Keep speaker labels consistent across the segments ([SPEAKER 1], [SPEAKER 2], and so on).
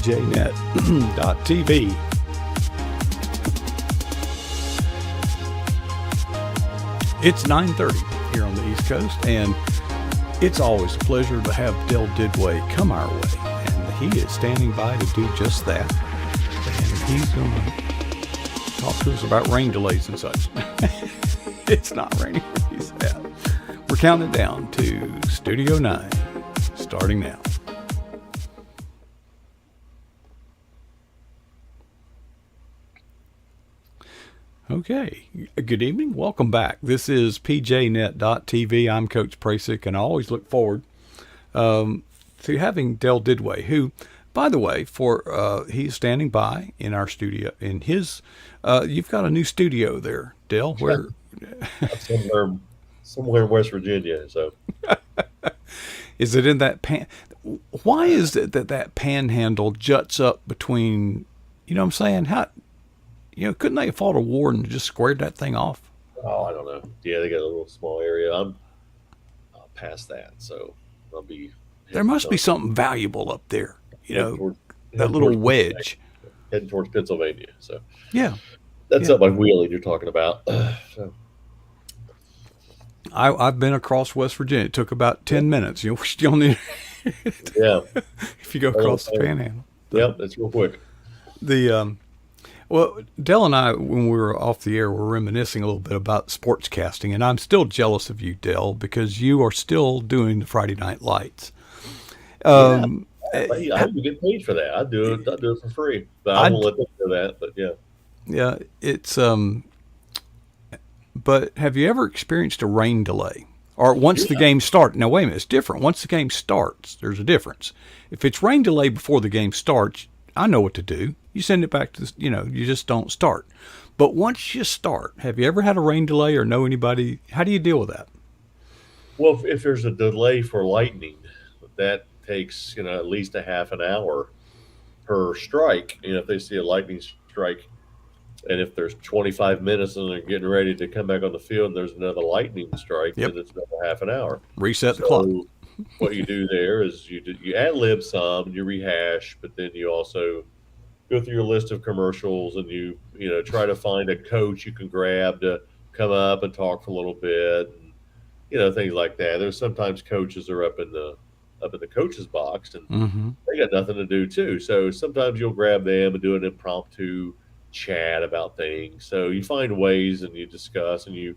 [SPEAKER 1] pjnet.tv. It's 9:30 here on the East Coast, and it's always a pleasure to have Del Didway come our way. And he is standing by to do just that. And he's going to talk to us about rain delays and such. It's not raining where he's at. We're counting down to Studio 9, starting now. Okay, good evening. Welcome back. This is pjnet.tv. I'm Coach Prasick, and I always look forward to having Del Didway, who, by the way, he's standing by in our studio. In his, you've got a new studio there, Del. Where?
[SPEAKER 2] somewhere in West Virginia. So,
[SPEAKER 1] is it in that Why is it that panhandle juts up between? You know what I'm saying? How? Couldn't they have fought a war and just squared that thing off?
[SPEAKER 2] I don't know. Yeah, they got a little small area. I'm past that, so I'll be.
[SPEAKER 1] There must be something valuable up there.
[SPEAKER 2] Heading
[SPEAKER 1] That little wedge.
[SPEAKER 2] Heading towards Pennsylvania. So
[SPEAKER 1] Yeah.
[SPEAKER 2] that's up by Wheeling you're talking about. So.
[SPEAKER 1] I've been across West Virginia. It took about 10 minutes. You still need.
[SPEAKER 2] Yeah.
[SPEAKER 1] If you go across the panhandle.
[SPEAKER 2] Yep, that's real quick.
[SPEAKER 1] Well, Del and I, when we were off the air, were reminiscing a little bit about sportscasting, and I'm still jealous of you, Del, because you are still doing the Friday Night Lights.
[SPEAKER 2] I don't get paid for that. I do it for free, but I won't let them do that. But yeah,
[SPEAKER 1] yeah, it's But have you ever experienced a rain delay? Or once the game starts? Now wait a minute, it's different. Once the game starts, there's a difference. If it's rain delay before the game starts, I know what to do. You send it back to you just don't start. But once you start, have you ever had a rain delay or know anybody? How do you deal with that?
[SPEAKER 2] well, if there's a delay for lightning, that takes at least a half an hour per strike. If they see a lightning strike, and if there's 25 minutes and they're getting ready to come back on the field, and there's another lightning strike,
[SPEAKER 1] Yep.
[SPEAKER 2] then it's another half an hour.
[SPEAKER 1] Reset the clock.
[SPEAKER 2] What you do there is you ad lib some, you rehash, but then you also go through your list of commercials, and you try to find a coach you can grab to come up and talk for a little bit, and things like that. There's sometimes coaches are up in the coach's box, and
[SPEAKER 1] Mm-hmm.
[SPEAKER 2] they got nothing to do too. So sometimes you'll grab them and do an impromptu chat about things. So you find ways, and you discuss, and you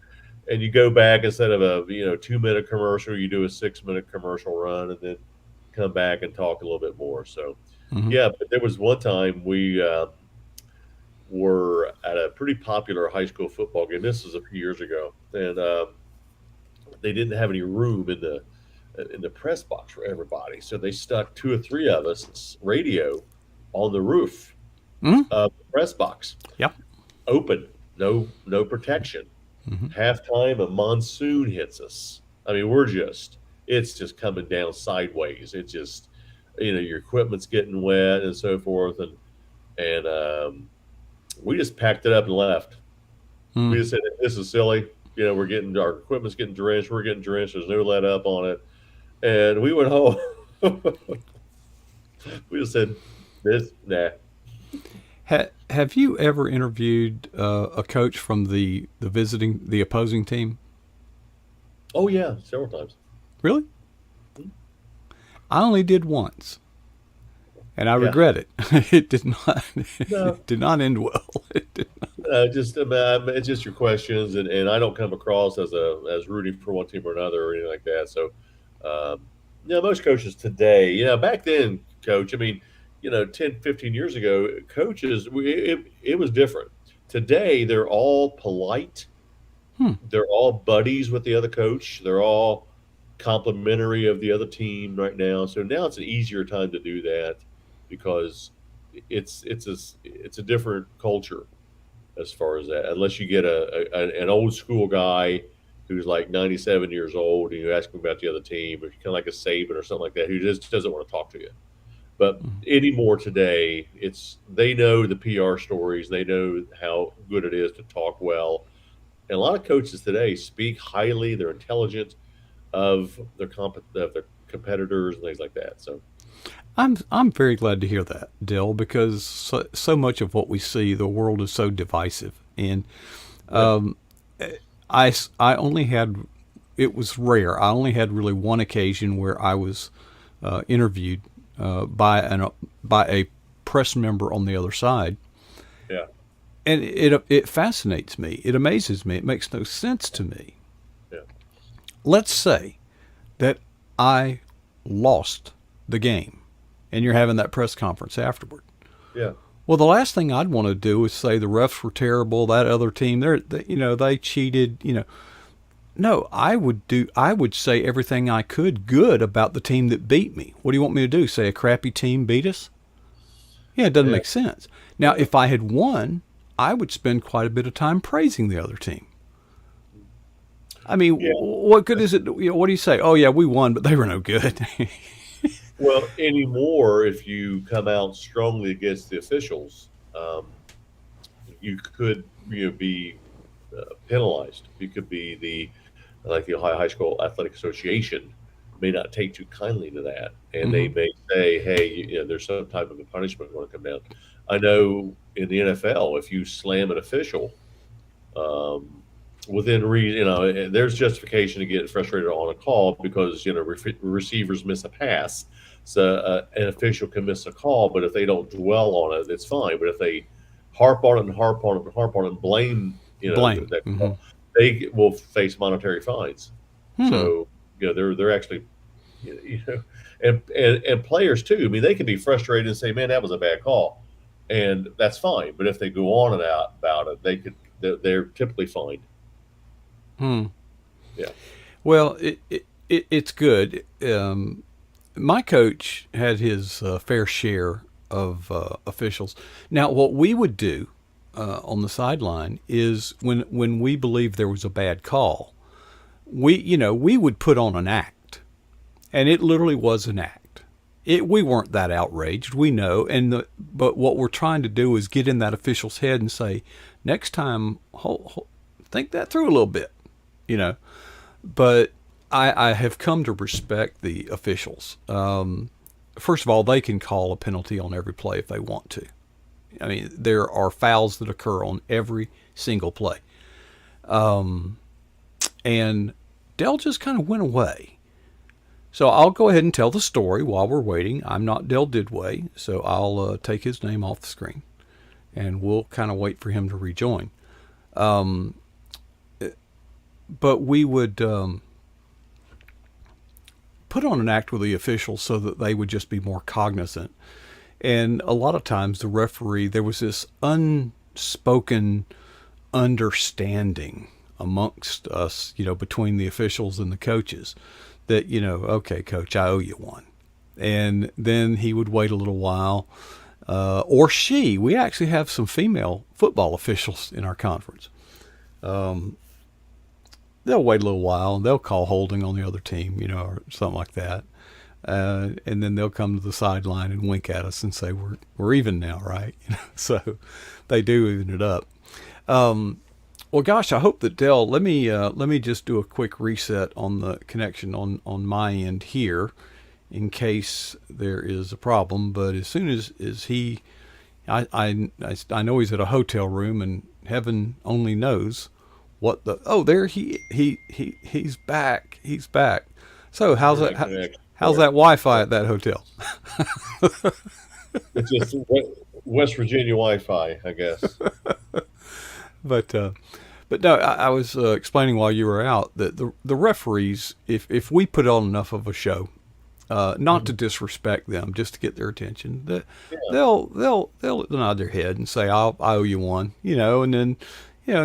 [SPEAKER 2] go back, instead of a 2-minute commercial, you do a 6-minute commercial run, and then come back and talk a little bit more. So
[SPEAKER 1] Mm-hmm.
[SPEAKER 2] yeah, but there was one time we were at a pretty popular high school football game. This was a few years ago, and they didn't have any room in the press box for everybody, so they stuck 2 or 3 of us radio on the roof
[SPEAKER 1] Mm-hmm.
[SPEAKER 2] of the press box,
[SPEAKER 1] Yep.
[SPEAKER 2] open, no protection.
[SPEAKER 1] Mm-hmm.
[SPEAKER 2] Halftime, a monsoon hits us. I mean, it's just coming down sideways. It just, your equipment's getting wet and so forth, and we just packed it up and left.
[SPEAKER 1] Mm-hmm.
[SPEAKER 2] We just said, "This is silly. Our equipment's getting drenched. We're getting drenched. There's no let up on it," and we went home. We just said, "This, nah."
[SPEAKER 1] Have you ever interviewed a coach from the opposing team?
[SPEAKER 2] Oh yeah, several times.
[SPEAKER 1] Really? I only did once, and I
[SPEAKER 2] Yeah.
[SPEAKER 1] regret it. It did not.
[SPEAKER 2] No.
[SPEAKER 1] It did not end well. It did not.
[SPEAKER 2] It's just your questions, and I don't come across as rooting for one team or another or anything like that. So, most coaches today, back then, coach, I mean, 10, 15 years ago, coaches, it was different. Today, they're all polite.
[SPEAKER 1] Hmm.
[SPEAKER 2] They're all buddies with the other coach. They're all complimentary of the other team right now. So now it's an easier time to do that, because it's a different culture as far as that. Unless you get an old school guy who's like 97 years old, and you ask him about the other team, or kind of like a Saban or something like that, who just doesn't want to talk to you. But anymore today, they know the PR stories. They know how good it is to talk well. And a lot of coaches today speak highly. They're intelligent of their competitors and things like that. So
[SPEAKER 1] I'm very glad to hear that, Dill, because so much of what we see, the world is so divisive, and
[SPEAKER 2] Yeah,
[SPEAKER 1] I only had, it was rare. I only had really one occasion where I was interviewed by a press member on the other side,
[SPEAKER 2] yeah,
[SPEAKER 1] and it fascinates me. It amazes me. It makes no sense to me.
[SPEAKER 2] yeah,
[SPEAKER 1] Let's say that I lost the game, and you're having that press conference afterward.
[SPEAKER 2] yeah,
[SPEAKER 1] Well, the last thing I'd want to do is say the refs were terrible. That other team, they cheated. No, I would say everything I could good about the team that beat me. What do you want me to do? Say a crappy team beat us? Yeah, it doesn't
[SPEAKER 2] yeah,
[SPEAKER 1] make sense. Now,
[SPEAKER 2] yeah.
[SPEAKER 1] if I had won, I would spend quite a bit of time praising the other team. I mean,
[SPEAKER 2] Yeah.
[SPEAKER 1] what good is it? What do you say? Oh yeah, we won, but they were no good.
[SPEAKER 2] Well, anymore, if you come out strongly against the officials, you could be penalized. You could be the Ohio High School Athletic Association may not take too kindly to that, and they
[SPEAKER 1] Hmm.
[SPEAKER 2] may say, "Hey, there's some type of a punishment going to come down." I know in the NFL, if you slam an official, um, within reason, there's justification to get frustrated on a call because receivers miss a pass, so an official can miss a call, but if they don't dwell on it, it's fine. But if they harp on it and harp on it and harp on it and blame,
[SPEAKER 1] Blame.
[SPEAKER 2] that
[SPEAKER 1] Hmm.
[SPEAKER 2] call, they will face monetary fines.
[SPEAKER 1] Hmm.
[SPEAKER 2] So they're actually and players too. I mean, they can be frustrated and say, "Man, that was a bad call," and that's fine. But if they go on and out about it, they're typically fined.
[SPEAKER 1] Hmm.
[SPEAKER 2] Yeah.
[SPEAKER 1] Well, it's good. My coach had his fair share of officials. Now, what we would do on the sideline is when we believed there was a bad call, we would put on an act, and it literally was an act. We weren't that outraged, we know, but what we're trying to do is get in that official's head and say, next time, think that through a little bit, you know. But I have come to respect the officials. First of all, they can call a penalty on every play if they want to. I mean, there are fouls that occur on every single play. And Dell just kind of went away. So I'll go ahead and tell the story while we're waiting. I'm not Dell Didway, so I'll take his name off the screen, and we'll kind of wait for him to rejoin. But we would put on an act with the officials so that they would just be more cognizant. And a lot of times, the referee, there was this unspoken understanding amongst us, between the officials and the coaches that, okay, coach, I owe you one. And then he would wait a little while, or she. We actually have some female football officials in our conference. They'll wait a little while and they'll call holding on the other team, or something like that. And then they'll come to the sideline and wink at us and say, we're even now, right? So they do even it up. Well, gosh, I hope that Dell. Let me just do a quick reset on the connection on my end here, in case there is a problem. But as soon as he, I know he's at a hotel room, and heaven only knows what the. Oh, there he's back. He's back. So how's that?
[SPEAKER 2] Internet connection
[SPEAKER 1] How's
[SPEAKER 2] there.
[SPEAKER 1] that Wi-Fi at that hotel?
[SPEAKER 2] It's just West Virginia Wi-Fi, I guess.
[SPEAKER 1] But but no, I was explaining while you were out that the referees, if we put on enough of a show, not to
[SPEAKER 2] Mhm.
[SPEAKER 1] disrespect them, just to get their attention, that
[SPEAKER 2] Yeah,
[SPEAKER 1] they'll nod their head and say, I owe you one, and then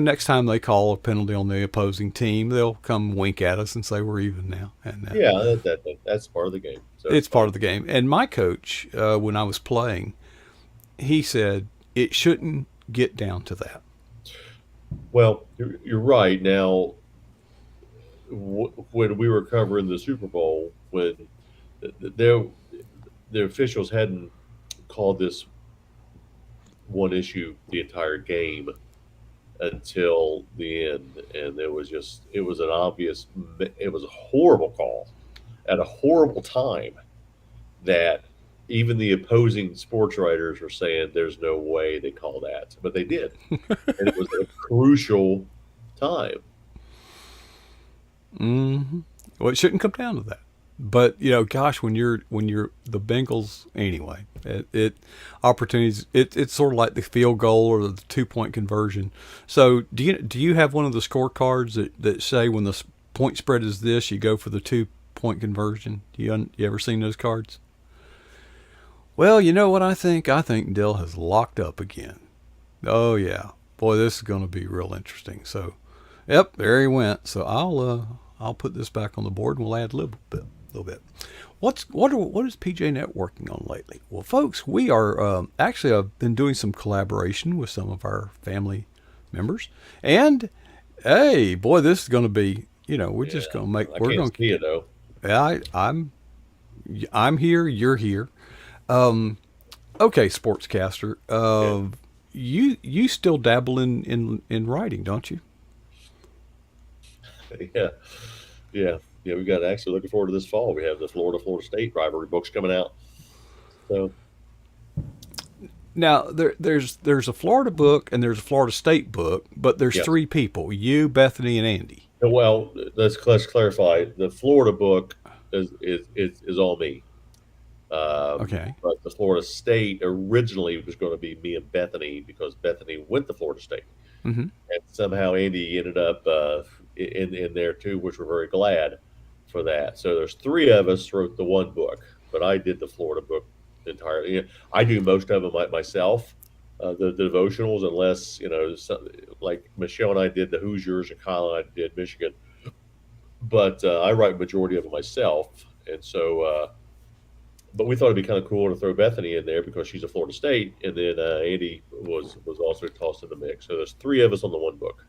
[SPEAKER 1] next time they call a penalty on the opposing team, they'll come wink at us and say we're even now, and
[SPEAKER 2] yeah, that's part of the game, so it's
[SPEAKER 1] it's part
[SPEAKER 2] fine.
[SPEAKER 1] of the game. And my coach, when I was playing, he said it shouldn't get down to that.
[SPEAKER 2] Well, you're right. Now, when we were covering the Super Bowl, when the, the officials hadn't called this one issue the entire game until the end, and it was an it was a horrible call at a horrible time that. even the opposing sports writers were saying there's no way they call that, but they did, and it was a crucial time.
[SPEAKER 1] Hmm. Well, it shouldn't come down to that. But gosh, when you're the Bengals anyway, it opportunities. It's sort of like the field goal or the 2 point conversion. So do you have one of the scorecards that say when the point spread is this, you go for the 2 point conversion? You ever seen those cards? Well, you know what I think? I think Dill has locked up again. Oh yeah, boy, this is going to be real interesting. So, yep, there he went. So I'll put this back on the board and we'll add a little bit. Little bit. What is PJ Net working on lately? Well, folks, we are actually I've been doing some collaboration with some of our family members, and hey, boy, this is going to be we're
[SPEAKER 2] Yeah,
[SPEAKER 1] just going to make
[SPEAKER 2] I
[SPEAKER 1] we're
[SPEAKER 2] can't
[SPEAKER 1] going
[SPEAKER 2] see it though.
[SPEAKER 1] to I'm here, you're here. Um, okay, sportscaster.
[SPEAKER 2] Yeah,
[SPEAKER 1] You still dabble in writing, don't you?
[SPEAKER 2] yeah, yeah, yeah. We got actually looking forward to this fall. We have the Florida State rivalry books coming out. So
[SPEAKER 1] Now there's a Florida book and there's a Florida State book, but there's
[SPEAKER 2] yes.
[SPEAKER 1] three people: you, Bethany, and Andy.
[SPEAKER 2] Well, let's clarify. The Florida book is all me.
[SPEAKER 1] Okay.
[SPEAKER 2] But the Florida State originally was going to be me and Bethany because Bethany went to Florida State,
[SPEAKER 1] Mm-hmm.
[SPEAKER 2] and somehow Andy ended up in there too, which we're very glad for that. So there's three of us wrote the one book, but I did the Florida book entirely. I do most of them myself, the devotionals, unless like Michelle and I did the Hoosiers and Kyle and I did Michigan, but I write majority of them myself, and so. But we thought it'd be kind of cool to throw Bethany in there because she's a Florida State, and then Andy was also tossed in the mix. So there's three of us on the one book.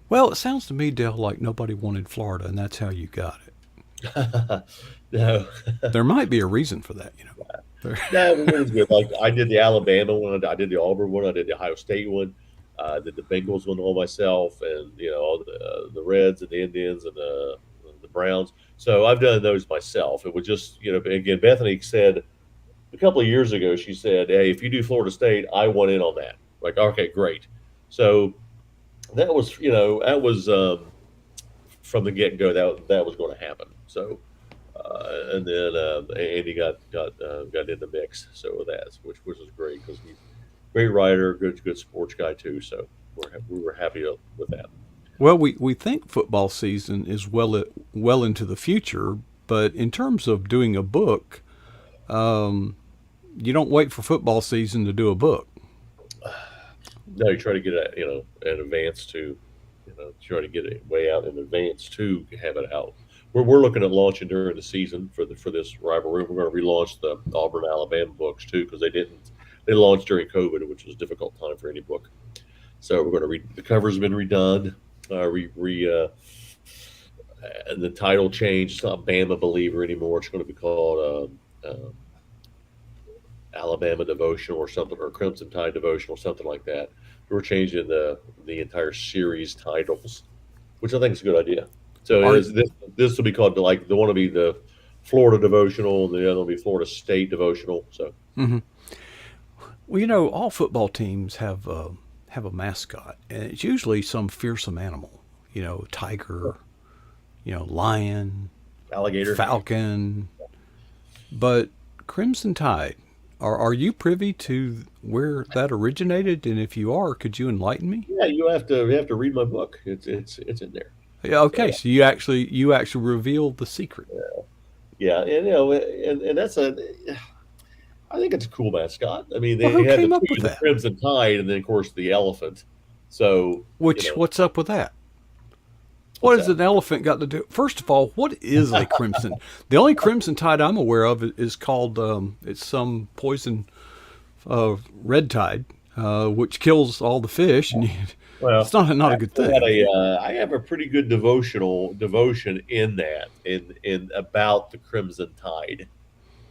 [SPEAKER 1] Well, it sounds to me, Dale, like nobody wanted Florida, and that's how you got it.
[SPEAKER 2] No,
[SPEAKER 1] There might be a reason for that, you know. There.
[SPEAKER 2] no, it was good. Like I did the Alabama one, I did the Auburn one, I did the Ohio State one, I did the Bengals one all myself, and all the Reds and the Indians and the Browns. So I've done those myself. It was just again, Bethany said a couple of years ago, she said, "Hey, if you do Florida State, I want in on that." Like, okay, great. So that was from the get go that was going to happen. So and then Andy got in the mix. So with that, which was great because he's a great writer, good sports guy too. So we were happy with that.
[SPEAKER 1] Well, we think football season is well into the future, but in terms of doing a book, you don't wait for football season to do a book.
[SPEAKER 2] No, you try to get it, in advance to, try to get it way out in advance to have it out. We're looking at launching during the season for this rivalry. We're going to relaunch the Auburn Alabama books too because they launched during COVID, which was a difficult time for any book. So we're going to read the cover's been redone, and the title changed. It's not Bama Believer anymore. It's going to be called Alabama Devotional or something, or Crimson Tide Devotional, something like that. We're changing the entire series titles, which I think is a good idea. So
[SPEAKER 1] Are
[SPEAKER 2] this will be called like the one will be the Florida Devotional, and the other will be Florida State Devotional. So
[SPEAKER 1] mhm. Well, all football teams have a mascot, and it's usually some fearsome animal. Tiger, lion,
[SPEAKER 2] alligator.
[SPEAKER 1] falcon. But Crimson Tide, are you privy to where that originated? And if you are, could you enlighten me?
[SPEAKER 2] Yeah, you have to read my book. It's in there.
[SPEAKER 1] Yeah. Okay.
[SPEAKER 2] So
[SPEAKER 1] So you actually revealed the secret.
[SPEAKER 2] yeah, and and that's a I think it's a cool mascot. I mean,
[SPEAKER 1] Well,
[SPEAKER 2] they
[SPEAKER 1] who
[SPEAKER 2] had
[SPEAKER 1] came up with
[SPEAKER 2] the
[SPEAKER 1] that?
[SPEAKER 2] Crimson Tide, and then of course the elephant. So
[SPEAKER 1] What's up with that?
[SPEAKER 2] what's
[SPEAKER 1] What has
[SPEAKER 2] that?
[SPEAKER 1] an elephant got to do? First of all, what is a crimson? The only crimson tide I'm aware of is called it's some poison red tide, which kills all the fish, and it's
[SPEAKER 2] Well,
[SPEAKER 1] not
[SPEAKER 2] I
[SPEAKER 1] a good
[SPEAKER 2] actually had
[SPEAKER 1] thing.
[SPEAKER 2] I have a pretty good devotion in that in about the Crimson Tide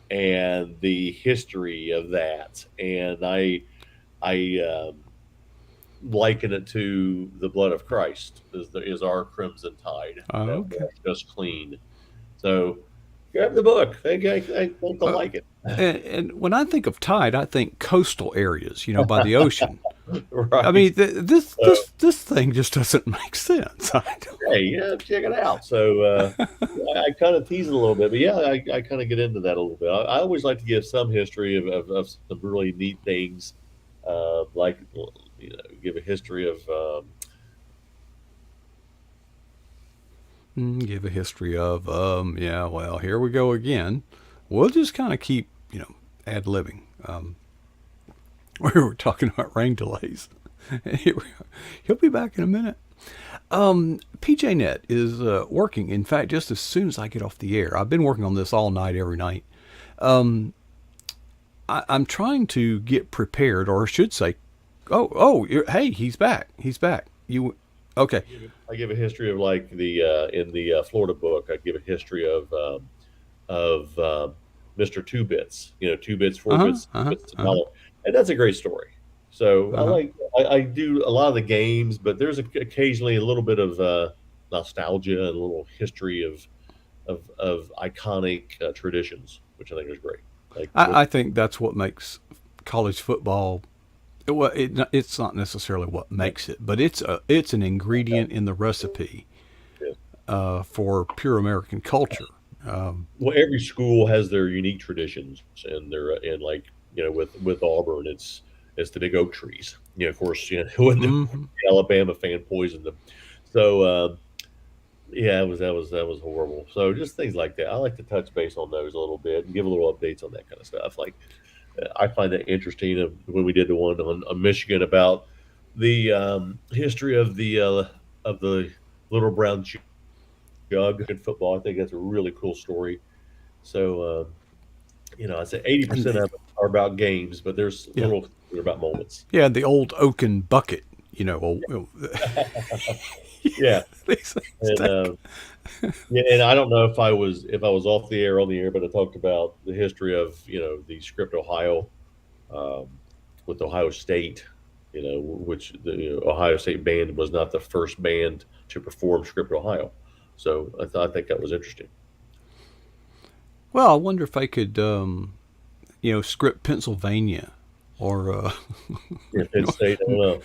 [SPEAKER 2] and the history of that, and I liken it to the blood of Christ is our Crimson Tide that
[SPEAKER 1] Okay.
[SPEAKER 2] washed us clean. So grab the book. I think they'll like it.
[SPEAKER 1] And when I think of tide, I think coastal areas, by the ocean. I
[SPEAKER 2] Right.
[SPEAKER 1] mean, this thing just doesn't make sense.
[SPEAKER 2] Hey, yeah, check it out. So I kind of tease it a little bit, but yeah, I kind of get into that a little bit. I always like to give some history of some really neat things, like give a history of
[SPEAKER 1] Give a history of, yeah, well, here we go again. We'll just kind of keep, ad-libbing. We were talking about rain delays. Here we are. He'll be back in a minute. PJNet is working. In fact, just as soon as I get off the air, I've been working on this all night, every night. I'm trying to get prepared, or I should say, hey, he's back. He's back. Okay?
[SPEAKER 2] I give a history of like the in the Florida book. I give a history of Mr. Two Bits. 2 bits, 4 bits, bits a dollar, and that's a great story. So I do a lot of the games, but there's occasionally a little bit of nostalgia and a little history of iconic traditions, which I think is great. Like
[SPEAKER 1] I think that's what makes college football. Well, it's not necessarily what makes it, but it's an ingredient in the recipe for pure American culture.
[SPEAKER 2] Well, every school has their unique traditions, and like with Auburn, it's the big oak trees. Of course, when the Alabama fan poisoned them. So yeah, that was horrible. So just things like that. I like to touch base on those a little bit and give a little updates on that kind of stuff. Like I find that interesting. When we did the one on Michigan about the history of the little brown jug in football, I think that's a really cool story. So I say 80% of it are about games, but there's little about moments.
[SPEAKER 1] Yeah, the old oaken bucket.
[SPEAKER 2] Yeah, and and I don't know if I was off the air on the air, but I talked about the history of the Script Ohio with Ohio State, which the Ohio State band was not the first band to perform Script Ohio, so I think that was interesting.
[SPEAKER 1] Well, I wonder if I could, script Pennsylvania, or
[SPEAKER 2] Penn State, I don't know.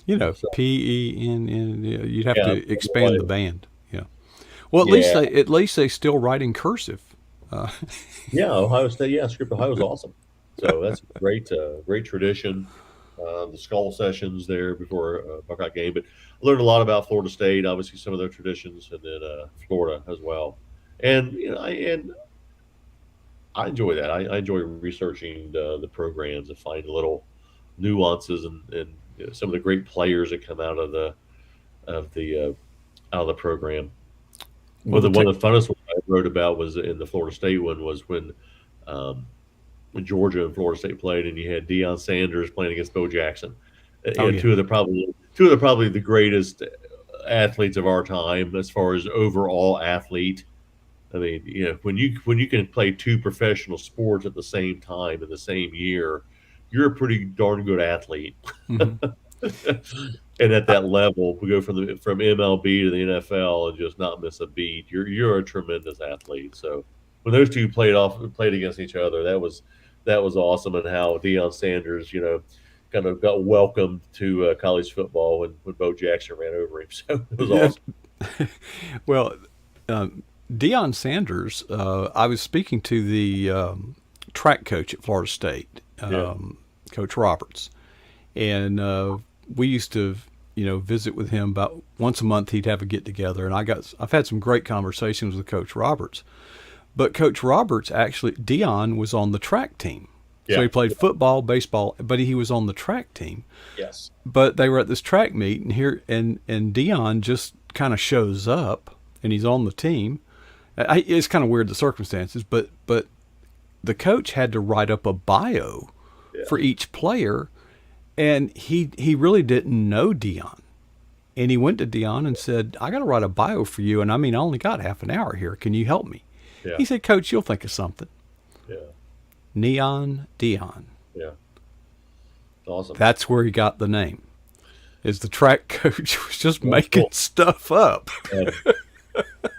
[SPEAKER 1] PENN. You'd have to expand the band. Yeah. Well, at least they still write in cursive.
[SPEAKER 2] Yeah, Ohio State. Yeah, Script Ohio is awesome. So that's a great tradition. The skull sessions there before Buckeye game, but I learned a lot about Florida State. Obviously, some of their traditions, and then Florida as well. And I enjoy that. I enjoy researching the programs and find little nuances and some of the great players that come of the out of the program. One of the funnest ones I wrote about was in the Florida State one was when Georgia and Florida State played, and you had Deion Sanders playing against Bo Jackson. Two of the probably the greatest athletes of our time as far as overall athlete. I mean, when you can play two professional sports at the same time in the same year, you're a pretty darn good athlete. Mm-hmm. And at that level, we go from MLB to the NFL and just not miss a beat. You're a tremendous athlete. So when those two played against each other, that was awesome. And how Deion Sanders, kind of got welcomed to college football when Bo Jackson ran over him. So it was awesome.
[SPEAKER 1] Well, Deion Sanders, I was speaking to the track coach at Florida State, Coach Roberts, and we used to, visit with him about once a month. He'd have a get together, and I've had some great conversations with Coach Roberts. But Coach Roberts Deion was on the track team. So he played football, baseball, but he was on the track team.
[SPEAKER 2] Yes.
[SPEAKER 1] But they were at this track meet, and Deion just kind of shows up, and he's on the team. It's kind of weird, the circumstances, but the coach had to write up a bio for each player, and he really didn't know Deion. And he went to Deion and said, I got to write a bio for you, and I only got half an hour here. Can you help me? Yeah. He said, Coach, you'll think of something. Yeah. Neon Deion.
[SPEAKER 2] Yeah. Awesome.
[SPEAKER 1] That's where he got the name. Is the track coach was just making stuff up.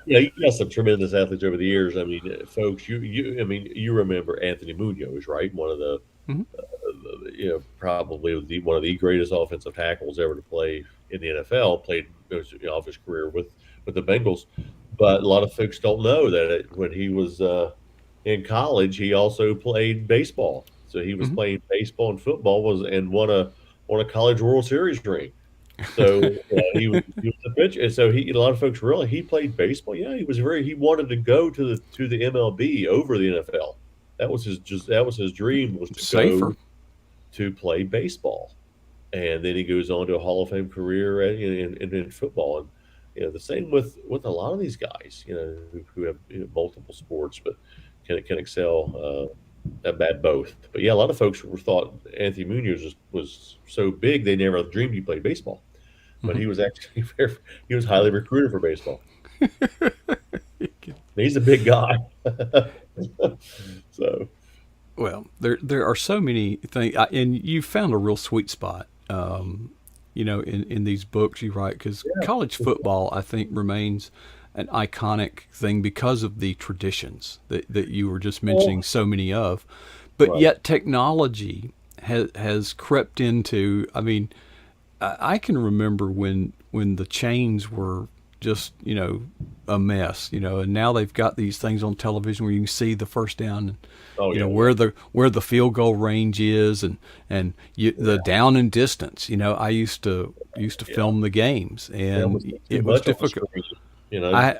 [SPEAKER 2] Yeah, you got some tremendous athletes over the years. I mean, folks, I mean, you remember Anthony Munoz, right? One of
[SPEAKER 1] Mhm.
[SPEAKER 2] probably one of the greatest offensive tackles ever to play in the NFL. Played off his career with the Bengals, but a lot of folks don't know that when he was in college, he also played baseball. So he was
[SPEAKER 1] Mhm.
[SPEAKER 2] playing baseball and football and won a college World Series ring. So he was a pitcher, and so a lot of folks really he played baseball. Yeah, he wanted to go to the MLB over the NFL. That was his dream was to
[SPEAKER 1] Safer.
[SPEAKER 2] go to play baseball, and then he goes on to a Hall of Fame career in football. And the same with a lot of these guys, who have multiple sports, but can excel at both. But yeah, a lot of folks thought Anthony Munoz was so big they never dreamed he played baseball, but
[SPEAKER 1] Mhm.
[SPEAKER 2] he was actually he was highly recruited for baseball. He's a big guy, so
[SPEAKER 1] Well, there are so many things, and you found a real sweet spot. In these books you write, because
[SPEAKER 2] yeah,
[SPEAKER 1] college football, I think, remains an iconic thing because of the traditions that you were just mentioning
[SPEAKER 2] well,
[SPEAKER 1] so many of. But
[SPEAKER 2] right,
[SPEAKER 1] yet technology has crept into. I mean, I can remember when the chains were just a mess, and now they've got these things on television where you can see the first down, and
[SPEAKER 2] oh yeah, yeah,
[SPEAKER 1] where the field goal range is, and the
[SPEAKER 2] yeah,
[SPEAKER 1] down and distance. I used to
[SPEAKER 2] yeah.
[SPEAKER 1] film the games,
[SPEAKER 2] They almost
[SPEAKER 1] and
[SPEAKER 2] put too
[SPEAKER 1] it was
[SPEAKER 2] much on the
[SPEAKER 1] difficult.
[SPEAKER 2] screen, you know.
[SPEAKER 1] I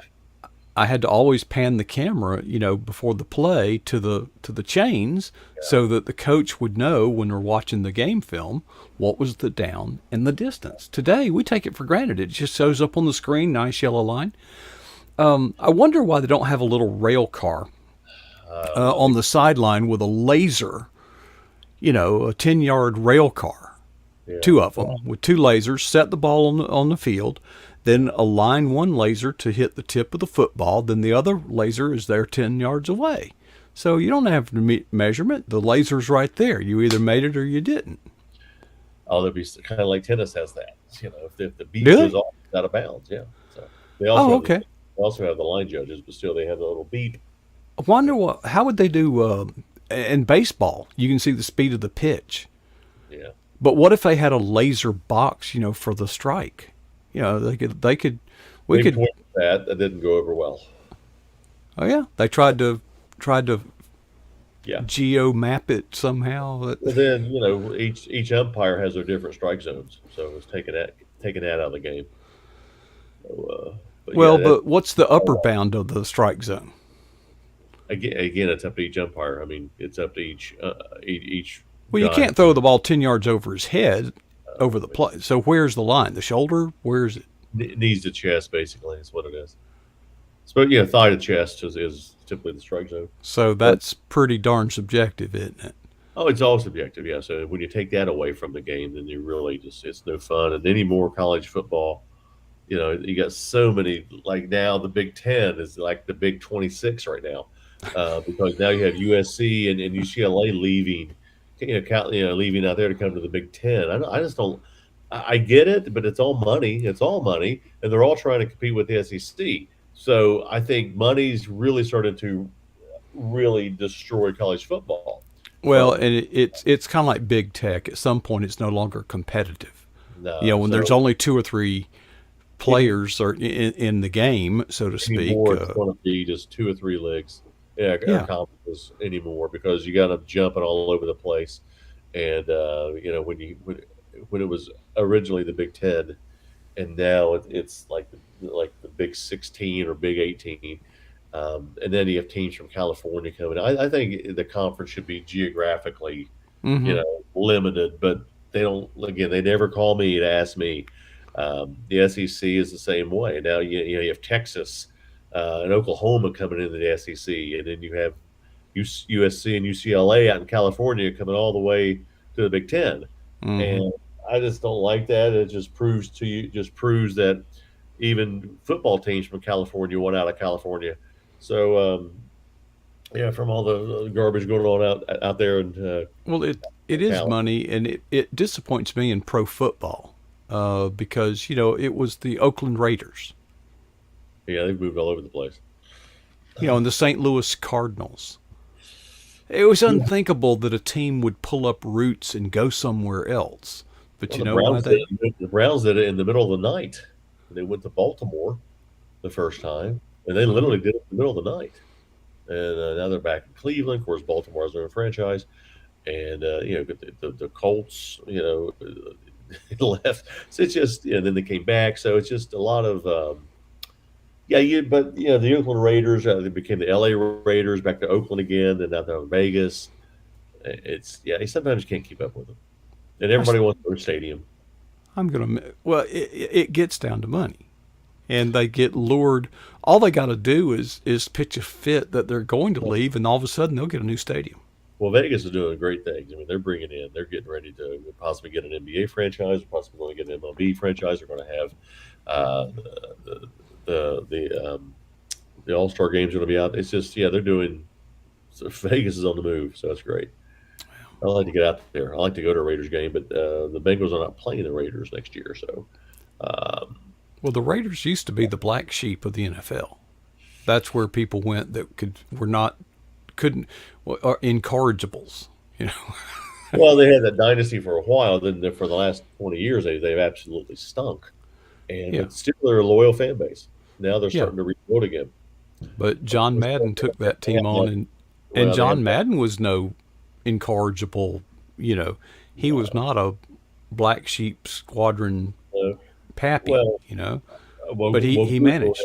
[SPEAKER 1] I had to always pan the camera, before the play to the chains
[SPEAKER 2] Yeah,
[SPEAKER 1] so that the coach would know when we're watching the game film what was the down and the distance. Today we take it for granted. It just shows up on the screen, nice yellow line. I wonder why they don't have a little rail car
[SPEAKER 2] I don't know.
[SPEAKER 1] on the sideline with a laser, a 10-yard rail car,
[SPEAKER 2] Yeah,
[SPEAKER 1] two of
[SPEAKER 2] well,
[SPEAKER 1] them with two lasers, set the ball on the field, then align one laser to hit the tip of the football, then the other laser is there 10 yards away. So you don't have to measurement. The laser's right there. You either made it or you didn't.
[SPEAKER 2] oh, there'd be kind of like tennis has that. If the beep
[SPEAKER 1] Do
[SPEAKER 2] goes
[SPEAKER 1] they?
[SPEAKER 2] off, it's out of bounds. Yeah. So they also
[SPEAKER 1] Oh,
[SPEAKER 2] have
[SPEAKER 1] okay.
[SPEAKER 2] the line judges, but still they have the little beep.
[SPEAKER 1] I wonder how would they do in baseball? You can see the speed of the pitch.
[SPEAKER 2] Yeah.
[SPEAKER 1] But what if they had a laser box, for the strike? We
[SPEAKER 2] They
[SPEAKER 1] could.
[SPEAKER 2] toyed with that. That didn't go over well.
[SPEAKER 1] Oh yeah, they tried to
[SPEAKER 2] Yeah.
[SPEAKER 1] geo map it somehow.
[SPEAKER 2] Well, then each umpire has their different strike zones, so it was taking that out of the game. But yeah,
[SPEAKER 1] Well,
[SPEAKER 2] that
[SPEAKER 1] but what's the upper bound of the strike zone?
[SPEAKER 2] again, it's up to each umpire. I mean, it's up to each
[SPEAKER 1] Well, you
[SPEAKER 2] guy.
[SPEAKER 1] can't throw the ball 10 yards over his head over the
[SPEAKER 2] I mean,
[SPEAKER 1] play. So where's the line? The shoulder? Where's it?
[SPEAKER 2] knees to chest, basically, is what it is. So yeah, thigh to chest is typically the strike zone.
[SPEAKER 1] So
[SPEAKER 2] But
[SPEAKER 1] that's pretty darn subjective, isn't it?
[SPEAKER 2] oh, it's all subjective. Yeah. So when you take that away from the game, then you really just it's no fun. And any more college football, you got so many. Like now, the Big Ten is like the Big 26 right now, because now you have USC and UCLA leaving, leaving out there to come to the Big Ten. I just don't. I get it, but it's all money. It's all money, and they're all trying to compete with the SEC. So I think money's really started to really destroy college football.
[SPEAKER 1] Well,
[SPEAKER 2] From
[SPEAKER 1] and it's kind of like big tech. At some point, it's no longer competitive.
[SPEAKER 2] no,
[SPEAKER 1] When there's
[SPEAKER 2] so
[SPEAKER 1] only two or three
[SPEAKER 2] any
[SPEAKER 1] players or in the game, so to speak.
[SPEAKER 2] anymore, it's going to be just two or three leagues, yeah, or
[SPEAKER 1] Yeah.
[SPEAKER 2] conferences anymore because you got them jumping all over the place. And when it was originally the Big Ten, and now it's like the Big 16 or Big 18, and then you have teams from California coming. I think the conference should be geographically,
[SPEAKER 1] Mm-hmm.
[SPEAKER 2] limited, but they don't. Again, they never call me to ask me. The SEC is the same way. Now you have Texas and Oklahoma coming into the SEC, and then you have USC and UCLA out in California coming all the way to the Big Ten.
[SPEAKER 1] Mm-hmm.
[SPEAKER 2] And I just don't like that. It just proves that even football teams from California want out of California. So yeah, from all the garbage going on out there in
[SPEAKER 1] Well, it is
[SPEAKER 2] Cali.
[SPEAKER 1] money, and it disappoints me in pro football because it was the Oakland Raiders.
[SPEAKER 2] Yeah, they've moved all over the place.
[SPEAKER 1] And the St. Louis Cardinals. It was
[SPEAKER 2] Yeah.
[SPEAKER 1] unthinkable that a team would pull up roots and go somewhere else. But
[SPEAKER 2] Well,
[SPEAKER 1] you know why they?
[SPEAKER 2] The Browns did it in the middle of the night. They went to Baltimore the first time, and they
[SPEAKER 1] Uh-huh.
[SPEAKER 2] literally did it in the middle of the night. And now they're back in Cleveland. Of course, Baltimore has their own franchise, and the Colts, left. So it's just, then they came back. So it's just a lot of but the Oakland Raiders, they became the LA Raiders, back to Oakland again, and now they're in Vegas. It's sometimes you can't keep up with them, and
[SPEAKER 1] I,
[SPEAKER 2] everybody wants their stadium.
[SPEAKER 1] I'm gonna. Well, it gets down to money, and they get lured. All they got to do is pitch a fit that they're going to leave, and all of a sudden they'll get a new stadium.
[SPEAKER 2] Well, Vegas is doing great things. I mean, they're getting ready to possibly get an NBA franchise, possibly going to get an MLB franchise. They're going to have the the All Star games are going to be out. It's just, they're doing. So Vegas is on the move, so that's great. I like to get out there. I like to go to a Raiders game, but the Bengals are not playing the Raiders next year, so. Um,
[SPEAKER 1] Well, the Raiders used to be the black sheep of the NFL. That's where people went that couldn't, or incorrigibles. You know.
[SPEAKER 2] well, they had that dynasty for a while. Then for the last 20 years, they've absolutely stunk.
[SPEAKER 1] Yeah,
[SPEAKER 2] But still, they're a loyal fan base. Now they're
[SPEAKER 1] yeah.
[SPEAKER 2] starting to rebuild again.
[SPEAKER 1] But John Madden took that
[SPEAKER 2] They
[SPEAKER 1] team
[SPEAKER 2] have
[SPEAKER 1] on,
[SPEAKER 2] like,
[SPEAKER 1] and
[SPEAKER 2] well, they have
[SPEAKER 1] John Madden was no incorrigible. He was not a black sheep squadron
[SPEAKER 2] uh,
[SPEAKER 1] pappy.
[SPEAKER 2] well,
[SPEAKER 1] But he managed.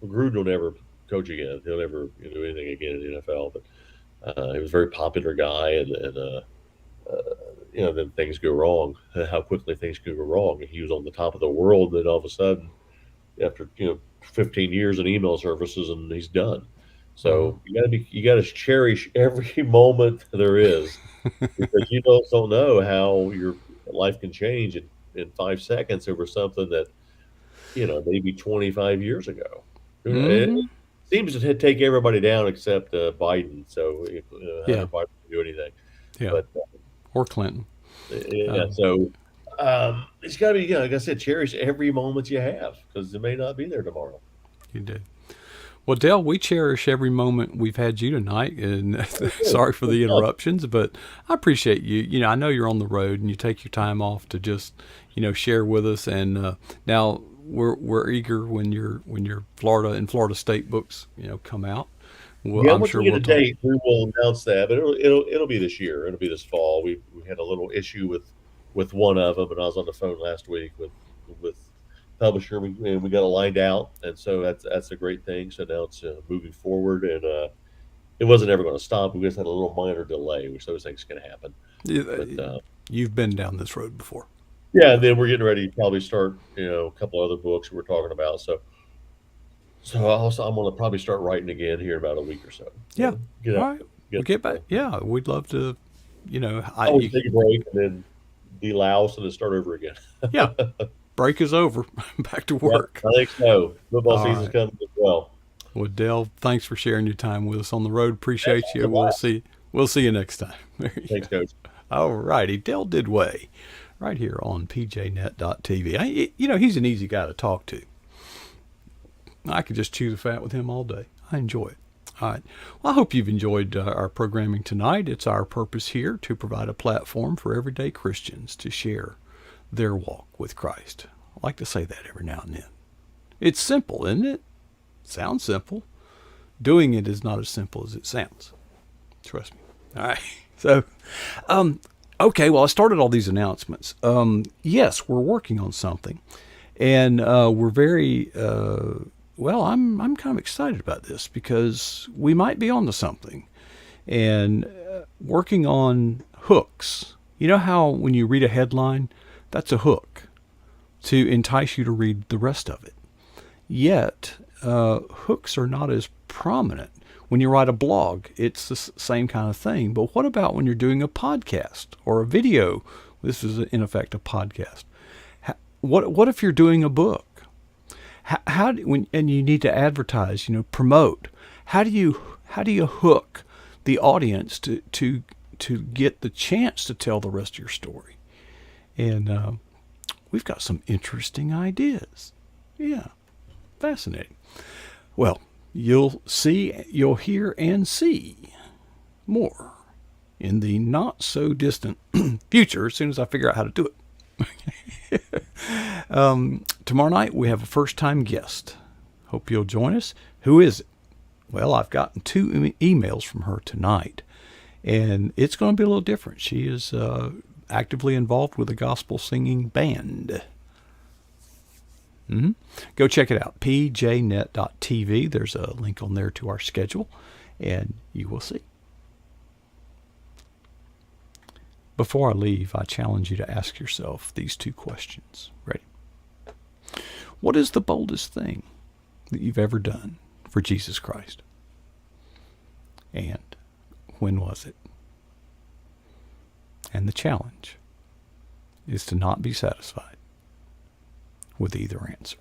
[SPEAKER 2] Gruden will never coach again. He'll never do anything again in the NFL. But he was a very popular guy, and then things go wrong. How quickly things can go wrong. He was on the top of the world, then all of a sudden, after 15 years in email services, and he's done.
[SPEAKER 1] Uh,
[SPEAKER 2] So you got to cherish every moment there is, because you don't know how your life can change in 5 seconds over something that maybe 25 years ago. It
[SPEAKER 1] mm-hmm.
[SPEAKER 2] seems to take everybody down except Biden. So
[SPEAKER 1] Yeah,
[SPEAKER 2] Hunter Biden can do anything,
[SPEAKER 1] yeah.
[SPEAKER 2] but
[SPEAKER 1] Or Clinton.
[SPEAKER 2] yeah.
[SPEAKER 1] Um,
[SPEAKER 2] So it's got to be, like I said, cherish every moment you have, because it may not be there tomorrow.
[SPEAKER 1] you did. Well, Dale, we cherish every moment we've had you tonight, and
[SPEAKER 2] Good.
[SPEAKER 1] sorry for
[SPEAKER 2] Good
[SPEAKER 1] the
[SPEAKER 2] stuff.
[SPEAKER 1] interruptions, but I appreciate you. I know you're on the road and you take your time off to just, share with us. And now we're eager when your Florida State books, come out. Well,
[SPEAKER 2] Yeah,
[SPEAKER 1] I'm
[SPEAKER 2] once
[SPEAKER 1] sure
[SPEAKER 2] we get a
[SPEAKER 1] we'll talk.
[SPEAKER 2] date, we will announce that. But it'll be this year. It'll be this fall. We had a little issue with one of them, and I was on the phone last week with publisher. We got it lined out, and so that's a great thing. So now it's moving forward, and it wasn't ever going to stop. We just had a little minor delay, which those things can happen. But
[SPEAKER 1] You've been down this road before.
[SPEAKER 2] yeah, and then we're getting ready to probably start a couple other books we're talking about. So I'm going to probably start writing again here in about a week or so.
[SPEAKER 1] Yeah.
[SPEAKER 2] So get
[SPEAKER 1] All
[SPEAKER 2] out,
[SPEAKER 1] right. We'll
[SPEAKER 2] get.
[SPEAKER 1] get back. Yeah, we'd love to.
[SPEAKER 2] Always take a break and then delouse and then start over again.
[SPEAKER 1] Yeah, break is over. Back to
[SPEAKER 2] Yep,
[SPEAKER 1] work.
[SPEAKER 2] I think so. Football
[SPEAKER 1] All
[SPEAKER 2] season's
[SPEAKER 1] right.
[SPEAKER 2] coming as well.
[SPEAKER 1] Well, Dale, thanks for sharing your time with us on the road. Appreciate
[SPEAKER 2] It's a
[SPEAKER 1] you. We'll
[SPEAKER 2] blast.
[SPEAKER 1] see. We'll see you next time. There you
[SPEAKER 2] Thanks,
[SPEAKER 1] go.
[SPEAKER 2] Coach.
[SPEAKER 1] All righty, Dale Didway, right here on PJNet.tv. He's an easy guy to talk to. I could just chew the fat with him all day. I enjoy it. All right. Well, I hope you've enjoyed our programming tonight. It's our purpose here to provide a platform for everyday Christians to share their walk with Christ. I like to say that every now and then. It's simple, isn't it? Sounds simple. Doing it is not as simple as it sounds. Trust me. All right. So, okay. Well, I started all these announcements. Yes, we're working on something, and we're very well. I'm kind of excited about this because we might be onto something, and working on hooks. You know how when you read a headline, that's a hook to entice you to read the rest of it. Yet, hooks are not as prominent. When you write a blog, it's the same kind of thing. But what about when you're doing a podcast or a video? This is, in effect, a podcast. What if you're doing a book? And you need to advertise, promote. How do you hook the audience to get the chance to tell the rest of your story? And we've got some interesting ideas. Yeah, fascinating. Well, you'll hear and see more in the not so distant future as soon as I figure out how to do it. Tomorrow night we have a first time guest. Hope you'll join us. Who is it? Well, I've gotten 2 emails from her tonight, and it's going to be a little different. She is actively involved with a gospel singing band. Go check it out, pjnet.tv. There's a link on there to our schedule, and you will see. Before I leave, I challenge you to ask yourself these 2 questions. Ready? What is the boldest thing that you've ever done for Jesus Christ? And when was it? And the challenge is to not be satisfied with either answer.